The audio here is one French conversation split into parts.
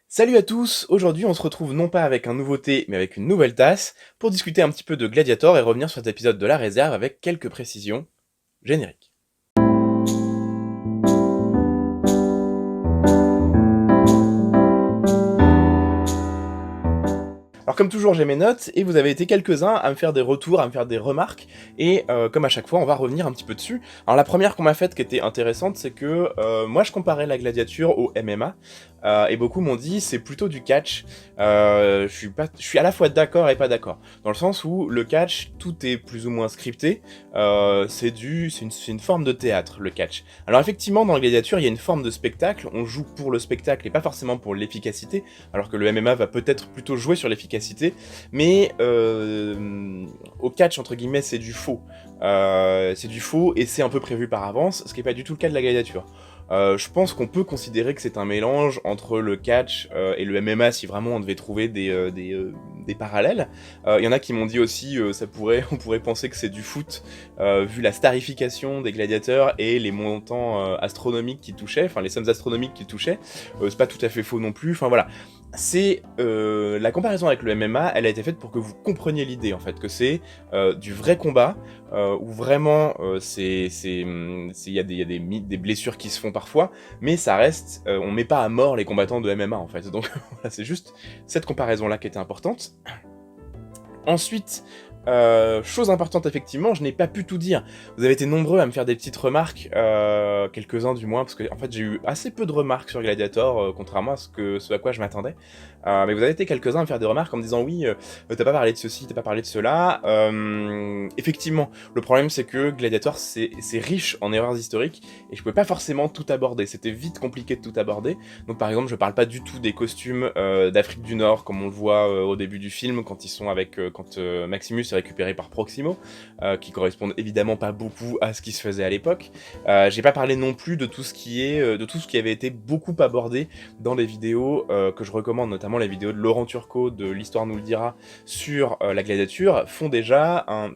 Salut à tous, aujourd'hui on se retrouve non pas avec un nouveau thé mais avec une nouvelle tasse pour discuter un petit peu de Gladiator et revenir sur cet épisode de la réserve avec quelques précisions génériques. Alors comme toujours j'ai mes notes et vous avez été quelques-uns à me faire des retours, à me faire des remarques et comme à chaque fois on va revenir un petit peu dessus. Alors la première qu'on m'a faite qui était intéressante c'est que moi je comparais la gladiature au MMA et beaucoup m'ont dit c'est plutôt du catch. Je suis à la fois d'accord et pas d'accord. Dans le sens où le catch tout est plus ou moins scripté, c'est une forme de théâtre le catch. Alors effectivement dans la gladiature il y a une forme de spectacle, on joue pour le spectacle et pas forcément pour l'efficacité, alors que le MMA va peut-être plutôt jouer sur l'efficacité, mais au catch, entre guillemets, c'est du faux. C'est du faux et c'est un peu prévu par avance, ce qui n'est pas du tout le cas de la gladiature. Je pense qu'on peut considérer que c'est un mélange entre le catch et le MMA si vraiment on devait trouver des parallèles. Il y en a qui m'ont dit aussi, on pourrait penser que c'est du foot, vu la starification des gladiateurs et les montants astronomiques qu'ils touchaient, enfin les sommes astronomiques qu'ils touchaient. C'est pas tout à fait faux non plus, enfin voilà. C'est la comparaison avec le MMA, elle a été faite pour que vous compreniez l'idée en fait, que c'est du vrai combat où vraiment il y a des blessures qui se font parfois, mais ça reste, on met pas à mort les combattants de MMA en fait. Donc voilà, c'est juste cette comparaison là qui était importante. Ensuite, chose importante effectivement, je n'ai pas pu tout dire. Vous avez été nombreux à me faire des petites remarques, quelques-uns du moins, parce que en fait j'ai eu assez peu de remarques sur Gladiator, contrairement à ce à quoi je m'attendais. Mais vous avez été quelques-uns à me faire des remarques en me disant oui, t'as pas parlé de ceci, t'as pas parlé de cela. Effectivement, le problème c'est que Gladiator c'est riche en erreurs historiques et je pouvais pas forcément tout aborder. C'était vite compliqué de tout aborder. Donc par exemple, je parle pas du tout des costumes d'Afrique du Nord comme on le voit au début du film quand ils sont avec quand Maximus est récupéré par Proximo, qui correspondent évidemment pas beaucoup à ce qui se faisait à l'époque. J'ai pas parlé non plus de tout ce qui avait été beaucoup abordé dans les vidéos que je recommande, notamment les vidéos de Laurent Turcot de l'Histoire nous le dira sur la gladiature,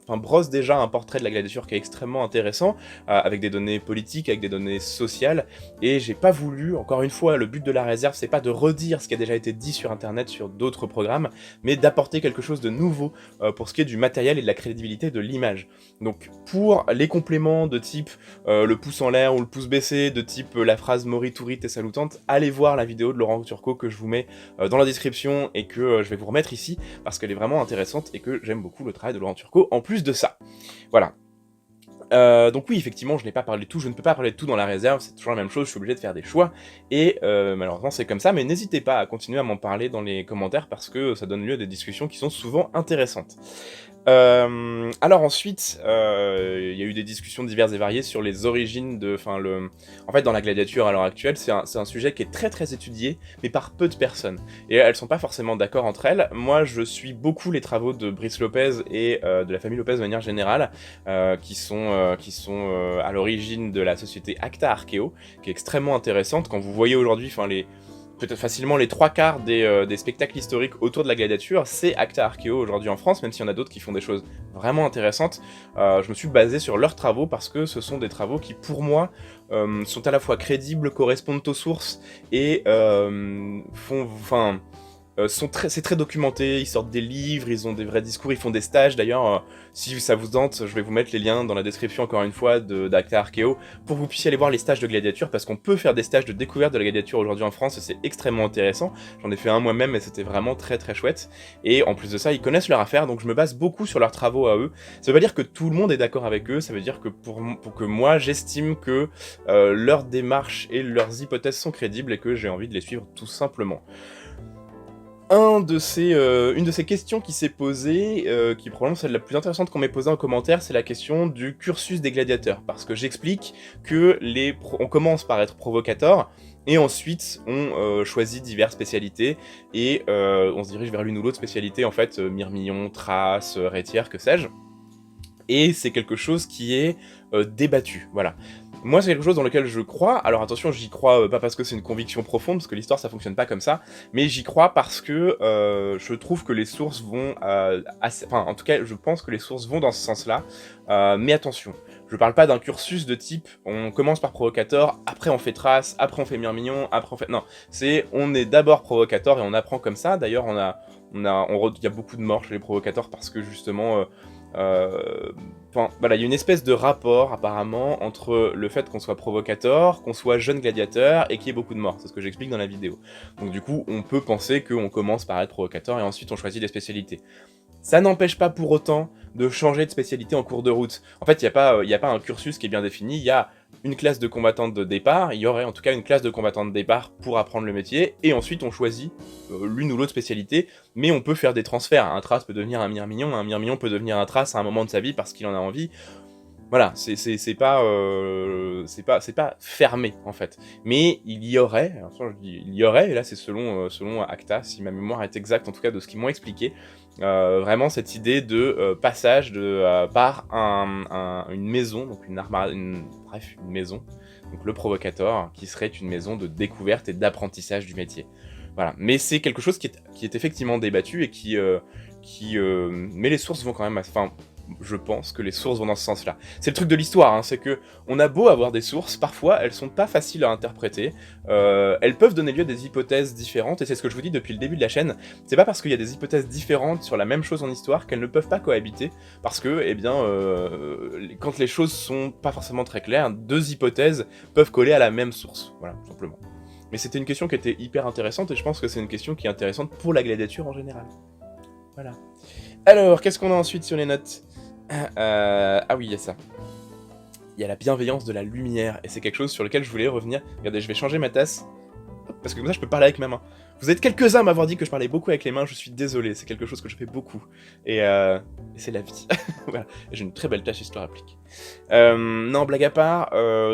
brossent déjà un portrait de la gladiature qui est extrêmement intéressant, avec des données politiques, avec des données sociales, et j'ai pas voulu, encore une fois, le but de la réserve, c'est pas de redire ce qui a déjà été dit sur internet, sur d'autres programmes, mais d'apporter quelque chose de nouveau pour ce qui est du matériel et de la crédibilité de l'image. Donc pour les compléments de type le pouce en l'air ou le pouce baissé, de type la phrase Morituri t'es salutante, allez voir la vidéo de Laurent Turcot que je vous mets dans la description et que je vais vous remettre ici parce qu'elle est vraiment intéressante et que j'aime beaucoup le travail de Laurent Turcot en plus de ça. Voilà. Donc oui, effectivement, je n'ai pas parlé de tout, je ne peux pas parler de tout dans la réserve, c'est toujours la même chose, je suis obligé de faire des choix, et malheureusement c'est comme ça, mais n'hésitez pas à continuer à m'en parler dans les commentaires parce que ça donne lieu à des discussions qui sont souvent intéressantes. Alors ensuite, il y a eu des discussions diverses et variées sur les origines de... En fait, dans la gladiature à l'heure actuelle, c'est un sujet qui est très très étudié, mais par peu de personnes. Et elles sont pas forcément d'accord entre elles. Moi, je suis beaucoup les travaux de Brice Lopez et de la famille Lopez de manière générale, qui sont à l'origine de la société Acta Archeo, qui est extrêmement intéressante. Quand vous voyez aujourd'hui, peut-être facilement les 3/4 des spectacles historiques autour de la gladiature, c'est Acta Archeo aujourd'hui en France, même s'il y en a d'autres qui font des choses vraiment intéressantes. Je me suis basé sur leurs travaux parce que ce sont des travaux qui, pour moi, sont à la fois crédibles, correspondent aux sources et c'est très documenté, ils sortent des livres, ils ont des vrais discours, ils font des stages. D'ailleurs, si ça vous tente, je vais vous mettre les liens dans la description encore une fois d'Acta Archeo pour que vous puissiez aller voir les stages de gladiature parce qu'on peut faire des stages de découverte de la gladiature aujourd'hui en France et c'est extrêmement intéressant. J'en ai fait un moi-même et c'était vraiment très très chouette. Et en plus de ça, ils connaissent leur affaire donc je me base beaucoup sur leurs travaux à eux. Ça veut pas dire que tout le monde est d'accord avec eux, ça veut dire que pour que moi j'estime que leur démarche et leurs hypothèses sont crédibles et que j'ai envie de les suivre tout simplement. Une de ces questions qui s'est posée, qui est probablement celle la plus intéressante qu'on m'ait posée en commentaire, c'est la question du cursus des gladiateurs. Parce que j'explique que on commence par être provocateur, et ensuite on choisit diverses spécialités, et on se dirige vers l'une ou l'autre spécialité, en fait, mirmillon, thrace, rétière, que sais-je. Et c'est quelque chose qui est débattu, voilà. Moi, c'est quelque chose dans lequel je crois. Alors attention, j'y crois pas parce que c'est une conviction profonde, parce que l'histoire ça fonctionne pas comme ça, mais j'y crois parce que je trouve que les sources vont enfin, en tout cas, je pense que les sources vont dans ce sens-là. Mais attention, je parle pas d'un cursus de type on commence par Provocator, après on fait Trace, après on fait Myrmillon, après on fait... Non, on est d'abord Provocator et on apprend comme ça. D'ailleurs, il y a beaucoup de morts chez les Provocators parce que justement... Enfin, voilà, il y a une espèce de rapport apparemment entre le fait qu'on soit Provocator, qu'on soit jeune gladiateur et qu'il y ait beaucoup de morts. C'est ce que j'explique dans la vidéo. Donc du coup, on peut penser qu'on commence par être Provocator et ensuite on choisit des spécialités. Ça n'empêche pas pour autant de changer de spécialité en cours de route. En fait, il n'y a pas un cursus qui est bien défini, il y a une classe de combattante de départ, il y aurait en tout cas une classe de combattante de départ pour apprendre le métier, et ensuite on choisit l'une ou l'autre spécialité, mais on peut faire des transferts. Un Thrace peut devenir un Myrmillon peut devenir un Thrace à un moment de sa vie parce qu'il en a envie. Voilà, c'est pas fermé en fait. Mais il y aurait, attention, je dis il y aurait, et là c'est selon Acta, si ma mémoire est exacte en tout cas de ce qu'ils m'ont expliqué, vraiment cette idée de passage par une maison, donc une maison, donc le Provocator, qui serait une maison de découverte et d'apprentissage du métier. Voilà, mais c'est quelque chose qui est effectivement débattu et mais les sources vont quand même, enfin, je pense que les sources vont dans ce sens-là. C'est le truc de l'histoire, hein, c'est que on a beau avoir des sources, parfois elles sont pas faciles à interpréter, elles peuvent donner lieu à des hypothèses différentes, et c'est ce que je vous dis depuis le début de la chaîne, c'est pas parce qu'il y a des hypothèses différentes sur la même chose en histoire qu'elles ne peuvent pas cohabiter, parce que, eh bien, quand les choses sont pas forcément très claires, deux hypothèses peuvent coller à la même source, voilà, tout simplement. Mais c'était une question qui était hyper intéressante, et je pense que c'est une question qui est intéressante pour la gladiature en général. Voilà. Alors, qu'est-ce qu'on a ensuite sur les notes ? Ah oui, il y a ça. Il y a la bienveillance de la lumière, et c'est quelque chose sur lequel je voulais revenir. Regardez, je vais changer ma tasse, parce que comme ça je peux parler avec ma main. Vous êtes quelques-uns à m'avoir dit que je parlais beaucoup avec les mains, je suis désolé, c'est quelque chose que je fais beaucoup. Et c'est la vie. Voilà, j'ai une très belle tâche histoire applique. Non, blague à part,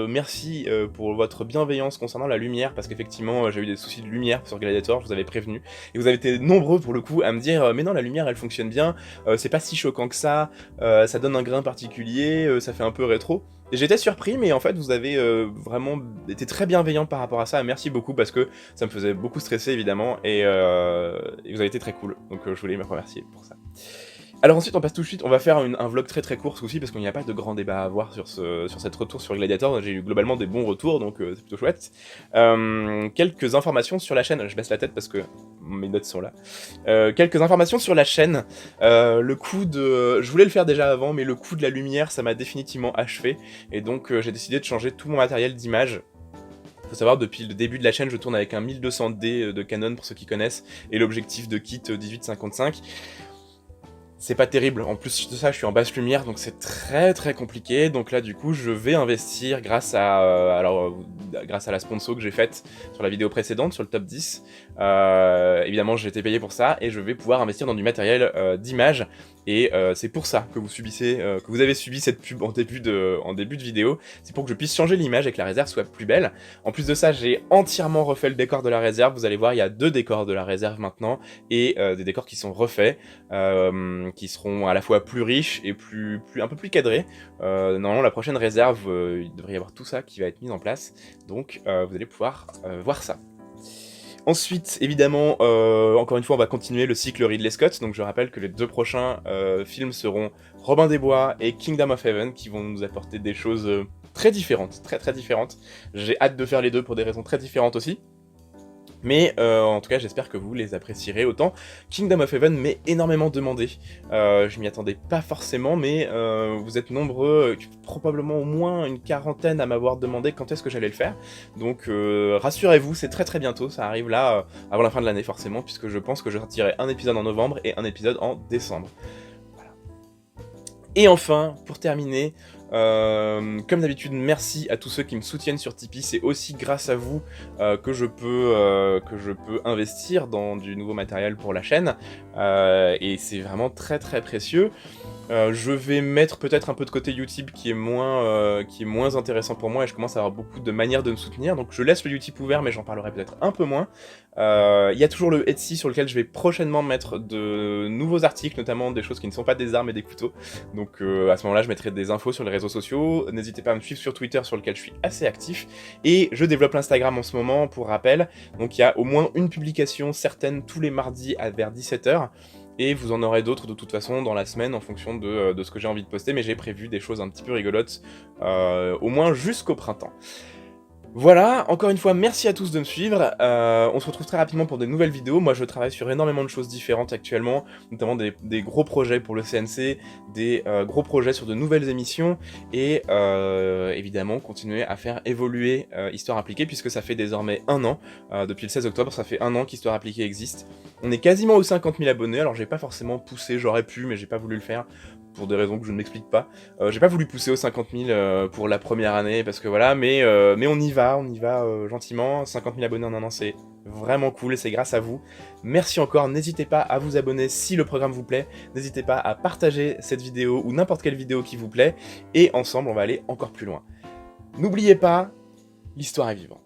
merci pour votre bienveillance concernant la lumière, parce qu'effectivement j'ai eu des soucis de lumière sur Gladiator, je vous avais prévenu, et vous avez été nombreux pour le coup à me dire mais non, la lumière elle fonctionne bien, c'est pas si choquant que ça donne un grain particulier, ça fait un peu rétro. Et j'étais surpris, mais en fait vous avez vraiment été très bienveillant par rapport à ça, merci beaucoup parce que ça me faisait beaucoup stresser évidemment, et vous avez été très cool, donc je voulais me remercier pour ça. Alors ensuite on passe tout de suite, on va faire un vlog très très court aussi parce qu'il n'y a pas de grand débat à avoir sur cette retour sur Gladiator, j'ai eu globalement des bons retours donc c'est plutôt chouette. Quelques informations sur la chaîne, je baisse la tête parce que mes notes sont là. Quelques informations sur la chaîne, le coup de... Je voulais le faire déjà avant mais le coup de la lumière ça m'a définitivement achevé et donc j'ai décidé de changer tout mon matériel d'image. Faut savoir, depuis le début de la chaîne, je tourne avec un 1200D de Canon pour ceux qui connaissent et l'objectif de kit 18-55. C'est pas terrible, en plus de ça je suis en basse lumière donc c'est très très compliqué, donc là du coup je vais investir grâce à la sponsor que j'ai faite sur la vidéo précédente, sur le top 10, évidemment j'ai été payé pour ça et je vais pouvoir investir dans du matériel d'image et c'est pour ça que vous avez subi cette pub en début de vidéo, c'est pour que je puisse changer l'image et que la réserve soit plus belle. En plus de ça j'ai entièrement refait le décor de la réserve, vous allez voir il y a 2 décors de la réserve maintenant et des décors qui sont refaits, qui seront à la fois plus riches et un peu plus cadrés. Normalement la prochaine réserve, il devrait y avoir tout ça qui va être mis en place, donc vous allez pouvoir voir ça. Ensuite, évidemment, encore une fois, on va continuer le cycle Ridley Scott, donc je rappelle que les 2 prochains films seront Robin des Bois et Kingdom of Heaven, qui vont nous apporter des choses très différentes, très très différentes. J'ai hâte de faire les 2 pour des raisons très différentes aussi. Mais en tout cas, j'espère que vous les apprécierez autant. Kingdom of Heaven m'est énormément demandé. Je m'y attendais pas forcément, mais vous êtes nombreux, probablement au moins une quarantaine à m'avoir demandé quand est-ce que j'allais le faire. Donc rassurez-vous, c'est très très bientôt, ça arrive là, avant la fin de l'année forcément, puisque je pense que je sortirai un épisode en novembre et un épisode en décembre. Voilà. Et enfin, pour terminer, comme d'habitude, merci à tous ceux qui me soutiennent sur Tipeee, c'est aussi grâce à vous que je peux investir dans du nouveau matériel pour la chaîne, et c'est vraiment très très précieux. Je vais mettre peut-être un peu de côté YouTube qui est moins intéressant pour moi et je commence à avoir beaucoup de manières de me soutenir, donc je laisse le Utip ouvert mais j'en parlerai peut-être un peu moins. Il y a toujours le Etsy sur lequel je vais prochainement mettre de nouveaux articles, notamment des choses qui ne sont pas des armes et des couteaux, donc à ce moment-là je mettrai des infos sur les réseaux sociaux, n'hésitez pas à me suivre sur Twitter sur lequel je suis assez actif, et je développe l'Instagram en ce moment pour rappel, donc il y a au moins une publication certaine tous les mardis vers 17h, et vous en aurez d'autres de toute façon dans la semaine en fonction de ce que j'ai envie de poster, mais j'ai prévu des choses un petit peu rigolotes, au moins jusqu'au printemps. Voilà, encore une fois, merci à tous de me suivre, on se retrouve très rapidement pour de nouvelles vidéos. Moi je travaille sur énormément de choses différentes actuellement, notamment des gros projets pour le CNC, des gros projets sur de nouvelles émissions, et évidemment continuer à faire évoluer Histoire Appliquée, puisque ça fait désormais 1 an, depuis le 16 octobre, ça fait 1 an qu'Histoire Appliquée existe. On est quasiment aux 50 000 abonnés, alors j'ai pas forcément poussé, j'aurais pu, mais j'ai pas voulu le faire, pour des raisons que je ne m'explique pas. J'ai pas voulu pousser aux 50 000 pour la première année, parce que voilà, mais on y va gentiment. 50 000 abonnés en 1 an, c'est vraiment cool, et c'est grâce à vous. Merci encore, n'hésitez pas à vous abonner si le programme vous plaît, n'hésitez pas à partager cette vidéo, ou n'importe quelle vidéo qui vous plaît, et ensemble, on va aller encore plus loin. N'oubliez pas, l'histoire est vivante.